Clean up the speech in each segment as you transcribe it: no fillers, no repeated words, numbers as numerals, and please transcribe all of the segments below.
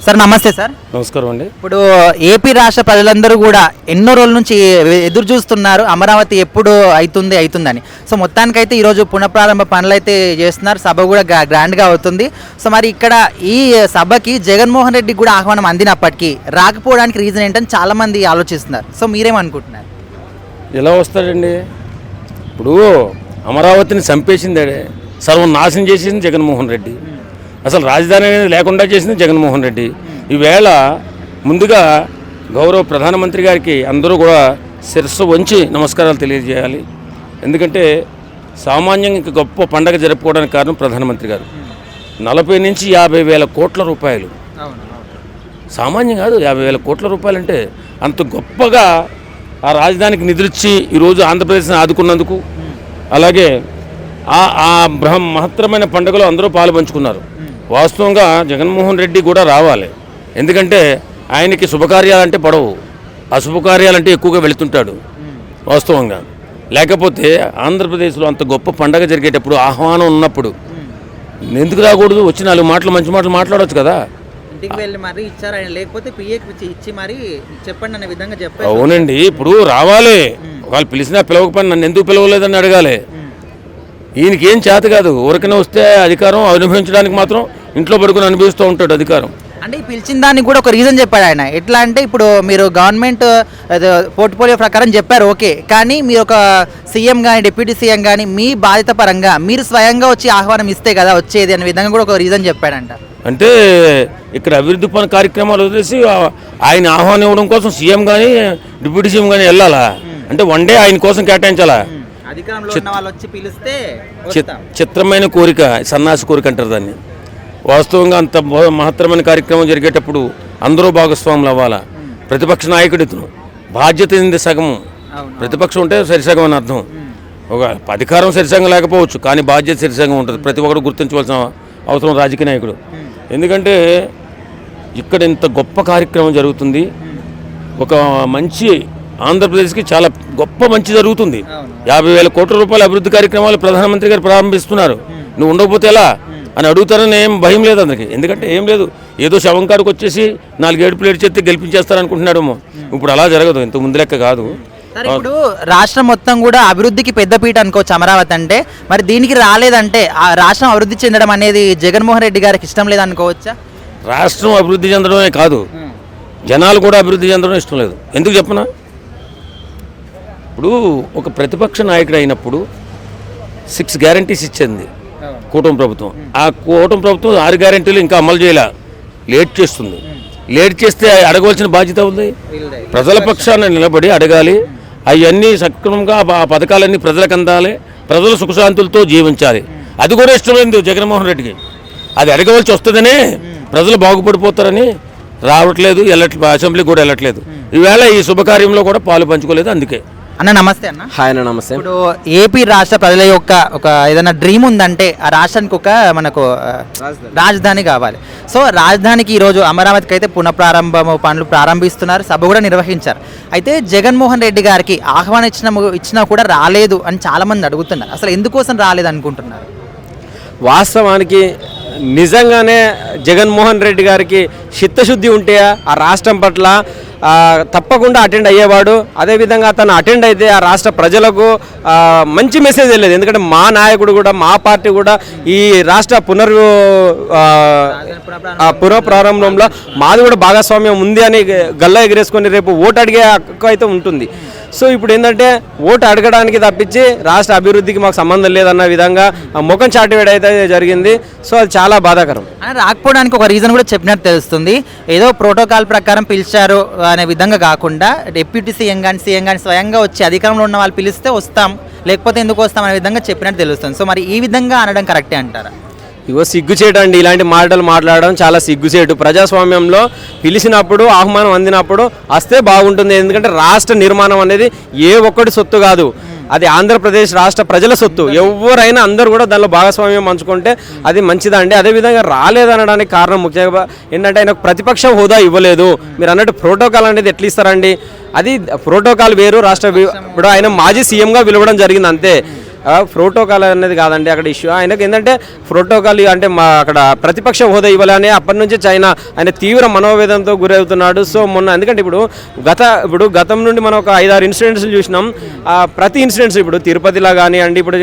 Sir నమస్తే sir. నమస్కారం అండి. ఇప్పుడు ఏపీ రాష్ట్ర ప్రజలందరూ కూడా ఎన్నో రోజుల నుంచి ఎదురు చూస్తున్నారు అమరావతి ఎప్పుడు అవుతుందని. సో మొత్తానికైతే ఈరోజు పునఃప్రారంభ పనులు అయితే చేస్తున్నారు. సభ కూడా గ్రాండ్గా అవుతుంది. సో మరి ఇక్కడ ఈ సభకి జగన్మోహన్ రెడ్డికి కూడా ఆహ్వానం అందినప్పటికీ రాకపోవడానికి రీజన్ ఏంటని చాలామంది ఆలోచిస్తున్నారు. సో మీరేమనుకుంటున్నారు? ఎలా వస్తాడండి? ఇప్పుడు అమరావతిని చంపేసిందే, సర్వనాశనం చేసింది జగన్మోహన్ రెడ్డి. అసలు రాజధాని అనేది లేకుండా చేసింది జగన్మోహన్ రెడ్డి. ఈవేళ ముందుగా గౌరవ ప్రధానమంత్రి గారికి అందరూ కూడా శిరస్సు వంచి నమస్కారాలు తెలియజేయాలి. ఎందుకంటే సామాన్యంగా ఇంక గొప్ప పండగ జరుపుకోవడానికి కారణం ప్రధానమంత్రి గారు. 40 నుంచి 50,000 కోట్ల రూపాయలు, సామాన్యం కాదు. 50,000 కోట్ల రూపాయలు అంటే అంత గొప్పగా ఆ రాజధానికి నిధులిచ్చి ఈరోజు ఆంధ్రప్రదేశ్ని ఆదుకున్నందుకు, అలాగే ఆ మహత్తరమైన పండుగలో అందరూ పాలు పంచుకున్నారు. వాస్తవంగా జగన్మోహన్ రెడ్డి కూడా రావాలి. ఎందుకంటే ఆయనకి శుభకార్యాలంటే పడవు, అశుభకార్యాలంటే ఎక్కువగా వెళుతుంటాడు వాస్తవంగా. లేకపోతే ఆంధ్రప్రదేశ్లో అంత గొప్ప పండగ జరిగేటప్పుడు ఆహ్వానం ఉన్నప్పుడు ఎందుకు రాకూడదు? వచ్చి 4 మాటలు మంచి మాటలు మాట్లాడవచ్చు కదా. ఇంటికి వెళ్ళి మరి ఇచ్చారు ఆయన, లేకపోతే పిఏకి ఇచ్చి మరి చెప్పండి అనే విధంగా చెప్పారు. అవునండి, ఇప్పుడు రావాలి. వాళ్ళు పిలిచినా పిలవకపోయినా నన్ను ఎందుకు పిలవలేదని అడగాలి. ఈయనకి ఏం చేత కాదు. ఊరికనే వస్తే అధికారం అనుభవించడానికి మాత్రం ఇంట్లో పడుకుని అనుభవిస్తూ ఉంటాడు అధికారం. అంటే పిలిచిన దానికి కూడా ఒక రీజన్ చెప్పాడు ఆయన. ఎట్లా అంటే ఇప్పుడు మీరు గవర్నమెంట్ పోర్ట్ఫోలియో ప్రకారం చెప్పారు ఓకే, కానీ మీరు ఒక సీఎం కానీ డిప్యూటీ సీఎం కానీ మీ బాధ్యత పరంగా మీరు స్వయంగా వచ్చి ఆహ్వానం ఇస్తే కదా వచ్చేది అనే విధంగా కూడా ఒక రీజన్ చెప్పాడంట. అంటే ఇక్కడ అభివృద్ధి పని కార్యక్రమాలు వదిలేసి ఆయన ఆహ్వానం ఇవ్వడం కోసం సీఎం కానీ డిప్యూటీ సీఎం కానీ వెళ్ళాలా? అంటే వన్ డే ఆయన కోసం కేటాయించాలా? చిత్రమైన కోరిక, సన్నాసి కోరిక అంటారు దాన్ని. వాస్తవంగా అంత మహత్తరమైన కార్యక్రమం జరిగేటప్పుడు అందరూ భాగస్వాములు అవ్వాలా. ప్రతిపక్ష నాయకుడితను బాధ్యత ఏంది సగము. ప్రతిపక్షం ఉంటే సరిసగం అని అర్థం. ఒక అధికారం సరిసంగం లేకపోవచ్చు, కానీ బాధ్యత సరిసంగం ఉంటుంది. ప్రతి ఒక్కరు గుర్తించవలసిన అవసరం రాజకీయ నాయకుడు. ఎందుకంటే ఇక్కడ ఇంత గొప్ప కార్యక్రమం జరుగుతుంది. ఒక మంచి ఆంధ్రప్రదేశ్కి చాలా గొప్ప మంచి జరుగుతుంది. 50,000 కోట్ల రూపాయల అభివృద్ధి కార్యక్రమాలు ప్రధానమంత్రి గారు ప్రారంభిస్తున్నారు. నువ్వు ఉండకపోతే ఎలా అని అడుగుతారని ఏం భయం లేదు అందరికి. ఎందుకంటే ఏం లేదు, ఏదో శవంకాడికి వచ్చేసి 4 ప్లేట్ చేస్తే గెలిపించేస్తారనుకుంటున్నాడేమో. ఇప్పుడు అలా జరగదు, ఇంత ముందు లెక్క కాదు. ఇప్పుడు రాష్ట్రం మొత్తం కూడా అభివృద్ధికి పెద్దపీట అనుకోవచ్చు అమరావతి అంటే. మరి దీనికి రాలేదంటే ఆ రాష్ట్రం అభివృద్ధి చెందడం అనేది జగన్మోహన్ రెడ్డి గారికి ఇష్టం లేదనుకోవచ్చా? రాష్ట్రం అభివృద్ధి చెందడమే కాదు, జనాలు కూడా అభివృద్ధి చెందడం ఇష్టం లేదు. ఎందుకు చెప్పనా? ఇప్పుడు ఒక ప్రతిపక్ష నాయకుడు అయినప్పుడు 6 గ్యారంటీస్ ఇచ్చింది కూటమి ప్రభుత్వం. ఆ కూటమి ప్రభుత్వం 6 గ్యారంటీలు ఇంకా అమలు చేయలే, లేట్ చేస్తుంది. లేట్ చేస్తే అడగవలసిన బాధ్యత ఉంది. ప్రజల పక్షాన నిలబడి అడగాలి. అవన్నీ సక్రమంగా ఆ పథకాలన్నీ ప్రజలకు అందాలి, ప్రజలు సుఖశాంతులతో జీవించాలి. అది కూడా ఇష్టం లేదు జగన్మోహన్ రెడ్డికి. అది అడగవలసి వస్తుందనే ప్రజలు బాగుపడిపోతారని రావట్లేదు, అసెంబ్లీకి కూడా వెళ్ళట్లేదు. ఈవేళ ఈ శుభకార్యంలో కూడా పాలు పంచుకోలేదు. అందుకే అన్న నమస్తే. అన్న హాయ్ అన్న నమస్తే. ఇప్పుడు ఏపీ రాష్ట్ర ప్రజల యొక్క ఒక ఏదైనా డ్రీమ్ ఉందంటే ఆ రాష్ట్రానికి ఒక మనకు రాజధాని కావాలి. సో రాజధానికి ఈరోజు అమరావతికి అయితే పునఃప్రారంభ పనులు ప్రారంభిస్తున్నారు, సభ కూడా నిర్వహించారు. అయితే జగన్మోహన్ రెడ్డి గారికి ఆహ్వానం ఇచ్చినా కూడా రాలేదు అని చాలామంది అడుగుతున్నారు. అసలు ఎందుకోసం రాలేదు అనుకుంటున్నారు? వాస్తవానికి నిజంగానే జగన్మోహన్ రెడ్డి గారికి చిత్తశుద్ధి ఉంటే ఆ రాష్ట్రం పట్ల తప్పకుండా అటెండ్ అయ్యేవాడు. అదేవిధంగా తను అటెండ్ అయితే ఆ రాష్ట్ర ప్రజలకు మంచి మెసేజ్ వెళ్ళేది. ఎందుకంటే మా నాయకుడు కూడా, మా పార్టీ కూడా ఈ రాష్ట్ర పునఃప్రారంభంలో మాది కూడా భాగస్వామ్యం ఉంది అని గల్లా ఎగిరేసుకొని రేపు ఓటు అడిగే హక్కు అయితే ఉంటుంది. సో ఇప్పుడు ఏంటంటే ఓటు అడగడానికి తప్పించి రాష్ట్ర అభివృద్ధికి మాకు సంబంధం లేదన్న విధంగా ముఖం చాటివేడ అయితే జరిగింది. సో అది చాలా బాధాకరం. రాకపోవడానికి ఒక రీజన్ కూడా చెప్పినట్టు తెలుస్తుంది. ఏదో ప్రోటోకాల్ ప్రకారం పిలిచారు అనే విధంగా కాకుండా డిప్యూటీ సీఎం కానీ స్వయంగా వచ్చి అధికారంలో ఉన్న వాళ్ళు పిలిస్తే వస్తాం, లేకపోతే ఎందుకు వస్తాం అనే విధంగా చెప్పినట్టు తెలుస్తుంది. సో మరి ఈ విధంగా అనడం కరెక్టే అంటారా? ఇగో సిగ్గుచేటు అండి, ఇలాంటి మాటలు మాట్లాడడం చాలా సిగ్గుచేటు. ప్రజాస్వామ్యంలో పిలిచినప్పుడు ఆహ్వానం అందినప్పుడు వస్తే బాగుంటుంది. ఎందుకంటే రాష్ట్ర నిర్మాణం అనేది ఏ ఒక్కటి సొత్తు కాదు, అది ఆంధ్రప్రదేశ్ రాష్ట్ర ప్రజల సొత్తు. ఎవరైనా అందరూ కూడా దానిలో భాగస్వామ్యం పంచుకుంటే అది మంచిదండి. అదేవిధంగా రాలేదనడానికి కారణం ముఖ్యంగా ఏంటంటే ఆయనకు ప్రతిపక్ష హోదా ఇవ్వలేదు. మీరు అన్నట్టు ప్రోటోకాల్ అనేది ఎట్లా ఇస్తారండి? అది ప్రోటోకాల్ వేరు, రాష్ట్ర ఇప్పుడు ఆయన మాజీ సీఎంగా పిలవడం జరిగింది అంతే. ప్రోటోకాల్ అనేది కాదండి అక్కడ ఇష్యూ. ఆయనకు ఏంటంటే ప్రోటోకాల్ అంటే అక్కడ ప్రతిపక్ష హోదా ఇవ్వాలని అప్పటి నుంచి చైనా ఆయన తీవ్ర మనోవేదంతో గురవుతున్నాడు. సో మొన్న ఎందుకంటే ఇప్పుడు గతం నుండి మనం ఒక 5-6 ఇన్సిడెంట్స్ చూసినాం. ప్రతి ఇన్సిడెంట్స్ ఇప్పుడు తిరుపతిలో కానివ్వండి, ఇప్పుడు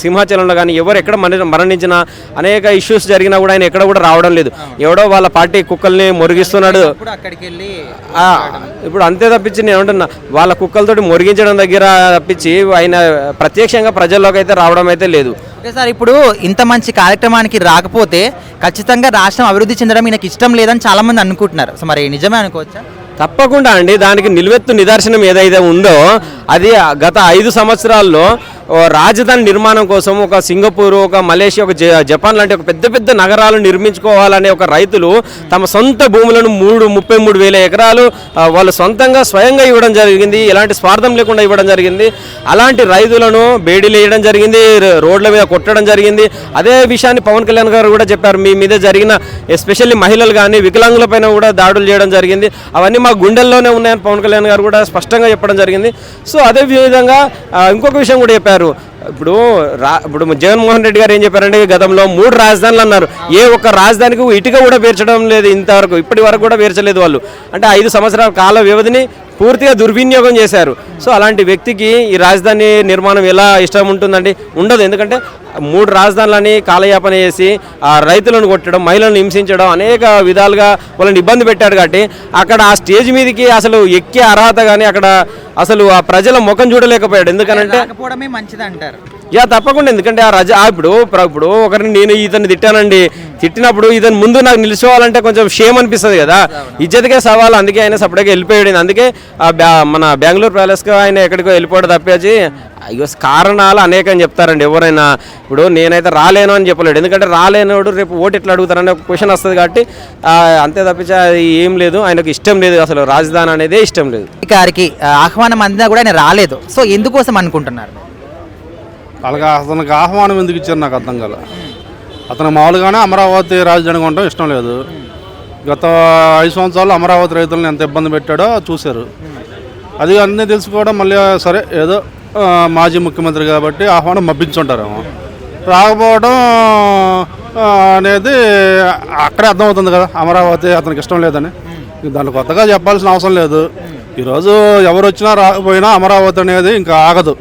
సింహాచలంలో కానీ ఎవరు ఎక్కడ మరణించినా అనేక ఇష్యూస్ జరిగినా కూడా ఆయన ఎక్కడ కూడా రావడం లేదు. ఎవడో వాళ్ళ పార్టీ కుక్కల్ని మురిగిస్తున్నాడు. ఇప్పుడు అంతే తప్పించి నేను అంటున్నా, వాళ్ళ కుక్కలతోటి మురిగించడం దగ్గర తప్పించి ఆయన ప్రత్యక్షంగా ప్రజల్లోకి అయితే రావడం అయితే లేదు. ఓకే సార్, ఇప్పుడు ఇంత మంచి కార్యక్రమానికి రాకపోతే ఖచ్చితంగా రాష్ట్రం అభివృద్ధి చెందడం ఈయనకి ఇష్టం లేదని చాలా మంది అనుకుంటున్నారు. సో మరి నిజమే అనుకోవచ్చా? తప్పకుండా అండి. దానికి నిలువెత్తు నిదర్శనం ఏదైతే ఉందో అది గత 5 సంవత్సరాల్లో రాజధాని నిర్మాణం కోసం ఒక సింగపూర్, ఒక మలేషియా, ఒక జపాన్ లాంటి ఒక పెద్ద పెద్ద నగరాలు నిర్మించుకోవాలనే ఒక రైతులు తమ సొంత భూములను 33,000 ఎకరాలు వాళ్ళు సొంతంగా స్వయంగా ఇవ్వడం జరిగింది. ఎలాంటి స్వార్థం లేకుండా ఇవ్వడం జరిగింది. అలాంటి రైతులను బేడీలు వేయడం జరిగింది, రోడ్ల మీద కొట్టడం జరిగింది. అదే విషయాన్ని పవన్ కళ్యాణ్ గారు కూడా చెప్పారు. మీ మీద జరిగిన ఎస్పెషల్లీ మహిళలు కానీ వికలాంగుల పైన కూడా దాడులు చేయడం జరిగింది. అవన్నీ మా గుండెల్లోనే ఉన్నాయని పవన్ కళ్యాణ్ గారు కూడా స్పష్టంగా చెప్పడం జరిగింది. సో అదే విధంగా ఇంకొక విషయం కూడా చెప్పారు. ఇప్పుడు జగన్మోహన్ రెడ్డి గారు ఏం చెప్పారంటే గతంలో 3 రాజధానులు అన్నారు. ఏ ఒక్క రాజధానికి ఇటుక కూడా పేర్చడం లేదు ఇంతవరకు, ఇప్పటి వరకు కూడా పేర్చలేదు వాళ్ళు. అంటే 5 సంవత్సరాల కాల వ్యవధిని పూర్తిగా దుర్వినియోగం చేశారు. సో అలాంటి వ్యక్తికి ఈ రాజధాని నిర్మాణం ఎలా ఇష్టం ఉంటుందండి? ఉండదు. ఎందుకంటే 3 రాజధానులని కాలయాపన చేసి ఆ రైతులను కొట్టడం, మహిళలను హింసించడం, అనేక విధాలుగా వాళ్ళని ఇబ్బంది పెట్టాడు. కాబట్టి అక్కడ ఆ స్టేజ్ మీదకి అసలు ఎక్కే అర్హత కానీ అక్కడ అసలు ఆ ప్రజల ముఖం చూడలేకపోయాడు. ఎందుకనంటే మంచిది అంటారు. తప్పకుండా. ఎందుకంటే ఇప్పుడు ఒకరిని నేను ఇతన్ని తిట్టానండి, తిట్టినప్పుడు ఇతను ముందు నాకు నిలుచోవాలంటే కొంచెం షేమ్ అనిపిస్తుంది కదా, ఇజ్జతకే సవాల్. అందుకే ఆయన సపరేట్గా వెళ్ళిపోయాడు. అందుకే మన బెంగళూరు ప్యాలెస్కి ఆయన ఎక్కడికో వెళ్ళిపోవడం తప్పేసి అయ్యో కారణాలు అనేకం చెప్తారండి ఎవరైనా. ఇప్పుడు నేనైతే రాలేను అని చెప్పలేడు. ఎందుకంటే రాలేనోడు రేపు ఓటు ఎట్లా అడుగుతారని ఒక క్వశ్చన్ వస్తుంది. కాబట్టి అంతే తప్పించి ఏం లేదు, ఆయనకు ఇష్టం లేదు, అసలు రాజధాని అనేది ఇష్టం లేదు. గారికి ఆహ్వానం అందినా కూడా ఆయన రాలేదు. సో ఎందుకోసం అనుకుంటున్నారు? అతనికి ఆహ్వానం ఎందుకు ఇచ్చారు నాకు అర్థం కాల. అతను మామూలుగానే అమరావతి రాజధానిగా ఉండడం ఇష్టం లేదు. గత 5 సంవత్సరాలు అమరావతి రైతులను ఎంత ఇబ్బంది పెట్టాడో చూశారు. అది అన్నీ తెలుసుకోవడం మళ్ళీ సరే ఏదో మాజీ ముఖ్యమంత్రి కాబట్టి ఆహ్వానం మబ్బించుంటారేమో. రాకపోవడం అనేది అక్కడే అర్థమవుతుంది కదా అమరావతి అతనికి ఇష్టం లేదని. దాన్ని కొత్తగా చెప్పాల్సిన అవసరం లేదు. ఈరోజు ఎవరు వచ్చినా రాకపోయినా అమరావతి అనేది ఇంకా ఆగదు.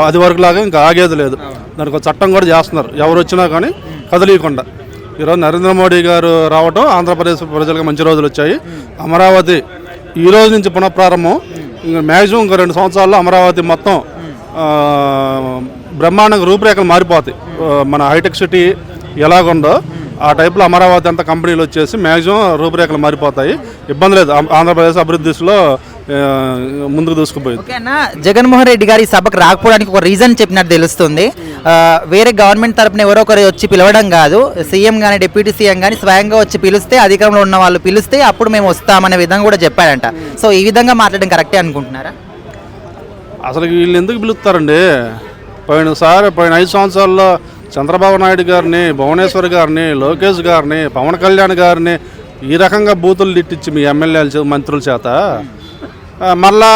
అది వరకులాగా ఇంకా ఆగేది లేదు. దానికి ఒక చట్టం కూడా చేస్తున్నారు, ఎవరు వచ్చినా కానీ కదలీయకుండా. ఈరోజు నరేంద్ర మోడీ గారు రావడం ఆంధ్రప్రదేశ్ ప్రజలకు మంచి రోజులు వచ్చాయి. అమరావతి ఈ రోజు నుంచి పునఃప్రారంభం. ఇంకా మ్యాక్సిమం ఇంకా 2 సంవత్సరాల్లో అమరావతి మొత్తం బ్రహ్మాండంగా రూపురేఖలు మారిపోతాయి. మన హైటెక్ సిటీ ఎలాగుందో ఆ టైప్లో అమరావతి అంతా కంపెనీలు వచ్చేసి మ్యాక్సిమం రూపురేఖలు మారిపోతాయి. ఇబ్బంది లేదు, ఆంధ్రప్రదేశ్ అభివృద్ధి దిశలో ముందుకు దూసుకుపోయింది. ఓకే అన్న, జగన్మోహన్ రెడ్డి గారి సభకు రాకపోవడానికి ఒక రీజన్ చెప్పినట్టు తెలుస్తుంది. వేరే గవర్నమెంట్ తరపున ఎవరో ఒకరు వచ్చి పిలవడం కాదు, సీఎం కానీ డిప్యూటీ సీఎం కానీ స్వయంగా వచ్చి పిలిస్తే, అధికారంలో ఉన్న వాళ్ళు పిలిస్తే అప్పుడు మేము వస్తామనే విధంగా కూడా చెప్పాడంట. సో ఈ విధంగా మాట్లాడడం కరెక్టే అనుకుంటున్నారా? అసలు వీళ్ళు ఎందుకు పిలుస్తారండి? పోయిన 5 సంవత్సరాల్లో చంద్రబాబు నాయుడు గారిని, భువనేశ్వర్ గారిని, లోకేష్ గారిని, పవన్ కళ్యాణ్ గారిని ఈ రకంగా బూతులు తిట్టించి మీ ఎమ్మెల్యేల మంత్రుల చేత మళ్ళా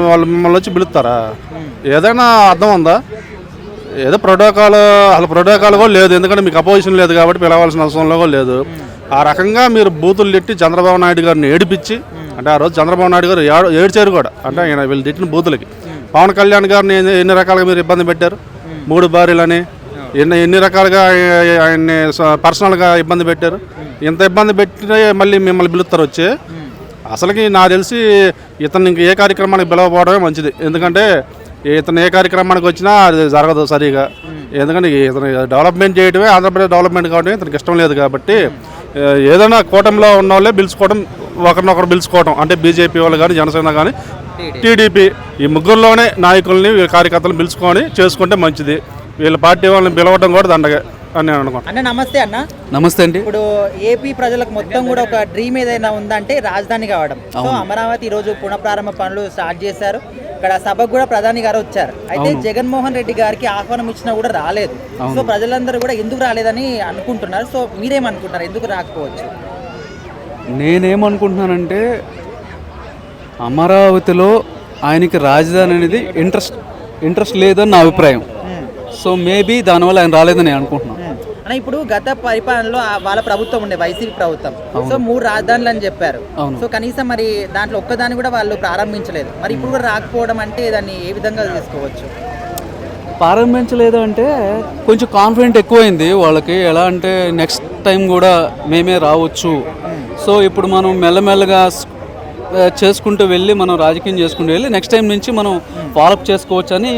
వాళ్ళు మిమ్మల్ని వచ్చి పిలుస్తారా? ఏదైనా అర్థం ఉందా? ఏదో ప్రోటోకాల్ కూడా లేదు. ఎందుకంటే మీకు అపోజిషన్ లేదు కాబట్టి పిలవాల్సిన అవసరంలో కూడా లేదు. ఆ రకంగా మీరు బూతులు తిట్టి చంద్రబాబు నాయుడు గారిని ఏడిపించి, అంటే ఆ రోజు చంద్రబాబు నాయుడు గారు ఏడ్చారు కూడా, అంటే ఆయన వీళ్ళు తిట్టిన బూతులకి. పవన్ కళ్యాణ్ గారిని ఎన్ని రకాలుగా మీరు ఇబ్బంది పెట్టారు? 3 భార్యలని ఎన్ని రకాలుగా ఆయన్ని పర్సనల్గా ఇబ్బంది పెట్టారు. ఇంత ఇబ్బంది పెట్టి మళ్ళీ మిమ్మల్ని పిలుస్తారు వచ్చి. అసలుకి నాకు తెలిసి ఇతను ఇంక ఏ కార్యక్రమానికి పిలవకపోవడమే మంచిది. ఎందుకంటే ఇతను ఏ కార్యక్రమానికి వచ్చినా అది జరగదు సరిగా. ఎందుకంటే ఇతను డెవలప్మెంట్ చేయడమే, ఆంధ్రప్రదేశ్ డెవలప్మెంట్ కావడమే ఇతనికి ఇష్టం లేదు. కాబట్టి ఏదైనా కూటమిలో ఉన్న వాళ్ళే పిలుచుకోవడం, ఒకరినొకరు పిలుచుకోవడం, అంటే బీజేపీ వాళ్ళు కానీ, జనసేన కానీ, టీడీపీ, ఈ ముగ్గురులోనే నాయకుల్ని కార్యకర్తలను పిలుచుకొని చేసుకుంటే మంచిది. వీళ్ళ పార్టీ వాళ్ళని పిలవడం కూడా దండగా అని నేను అనుకుంటాను. అన్న నమస్తే అన్న. నమస్తే అండి. ఇప్పుడు ఏపీ ప్రజలకు మొత్తం కూడా ఒక డ్రీమ్ ఏదైనా ఉందంటే రాజధాని కావడం. సో అమరావతి ఈరోజు పునఃప్రారంభ పనులు స్టార్ట్ చేశారు. ఇక్కడ సభకు కూడా ప్రధాని గారు వచ్చారు. అయితే జగన్మోహన్ రెడ్డి గారికి ఆహ్వానం ఇచ్చినా కూడా రాలేదు. సో ప్రజలందరూ కూడా ఎందుకు రాలేదని అనుకుంటున్నారు. సో మీరేమనుకుంటున్నారు, ఎందుకు రాకపోవచ్చు? నేనేమనుకుంటున్నానంటే అమరావతిలో ఆయనకి రాజధాని అనేది ఇంట్రెస్ట్ లేదని నా అభిప్రాయం. సో మేబీ దానివల్ల ఆయన రాలేదని నేను అనుకుంటున్నాను. అన్న ఇప్పుడు గత పరిపాలనలో వాళ్ళ ప్రభుత్వం ఉండే వైసీపీ ప్రభుత్వం, సో 3 రాజధానులు అని చెప్పారు. సో కనీసం మరి దాంట్లో ఒక్కదాన్ని కూడా వాళ్ళు ప్రారంభించలేదు. మరి ఇప్పుడు కూడా రాకపోవడం అంటే దాన్ని ఏ విధంగా తీసుకోవచ్చు? ప్రారంభించలేదు అంటే కొంచెం కాన్ఫిడెంట్ ఎక్కువైంది వాళ్ళకి. ఎలా అంటే నెక్స్ట్ టైం కూడా మేమే రావచ్చు. సో ఇప్పుడు మనం మెల్లమెల్లగా చేసుకుంటూ వెళ్ళి మనం రాజకీయం చేసుకుంటూ వెళ్ళి నెక్స్ట్ టైం నుంచి మనం ఫాలోఅప్ చేసుకోవచ్చు అని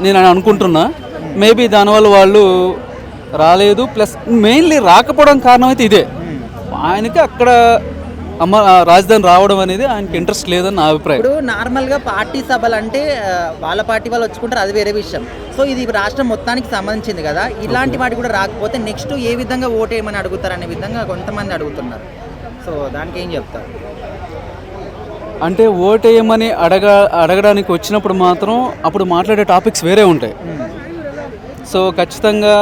నేను అనుకుంటున్నా. మేబీ దానివల్ల వాళ్ళు రాలేదు. ప్లస్ మెయిన్లీ రాకపోవడం కారణం అయితే ఇదే, ఆయనకి అక్కడ రాజధాని రావడం అనేది ఆయనకి ఇంట్రెస్ట్ లేదని నా అభిప్రాయం. ఇప్పుడు నార్మల్గా పార్టీ సభలు అంటే వాళ్ళ పార్టీ వాళ్ళు వచ్చుకుంటారు, అది వేరే విషయం. సో ఇది రాష్ట్రం మొత్తానికి సంబంధించింది కదా, ఇలాంటి వాటి కూడా రాకపోతే నెక్స్ట్ ఏ విధంగా ఓటేయమని అడుగుతారు అనే విధంగా కొంతమంది అడుగుతున్నారు. సో దానికి ఏం చెప్తారు? అంటే ఓటేయమని అడగడానికి వచ్చినప్పుడు మాత్రం అప్పుడు మాట్లాడే టాపిక్స్ వేరే ఉంటాయి. సో ఖచ్చితంగా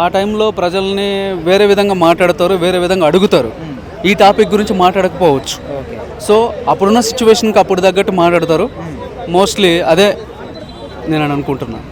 ఆ టైంలో ప్రజల్ని వేరే విధంగా మాట్లాడతారు, వేరే విధంగా అడుగుతారు. ఈ టాపిక్ గురించి మాట్లాడకపోవచ్చు. సో అప్పుడున్న సిచ్యువేషన్కి అప్పుడు తగ్గట్టు మాట్లాడతారు. మోస్ట్లీ అదే నేను అనుకుంటున్నాను.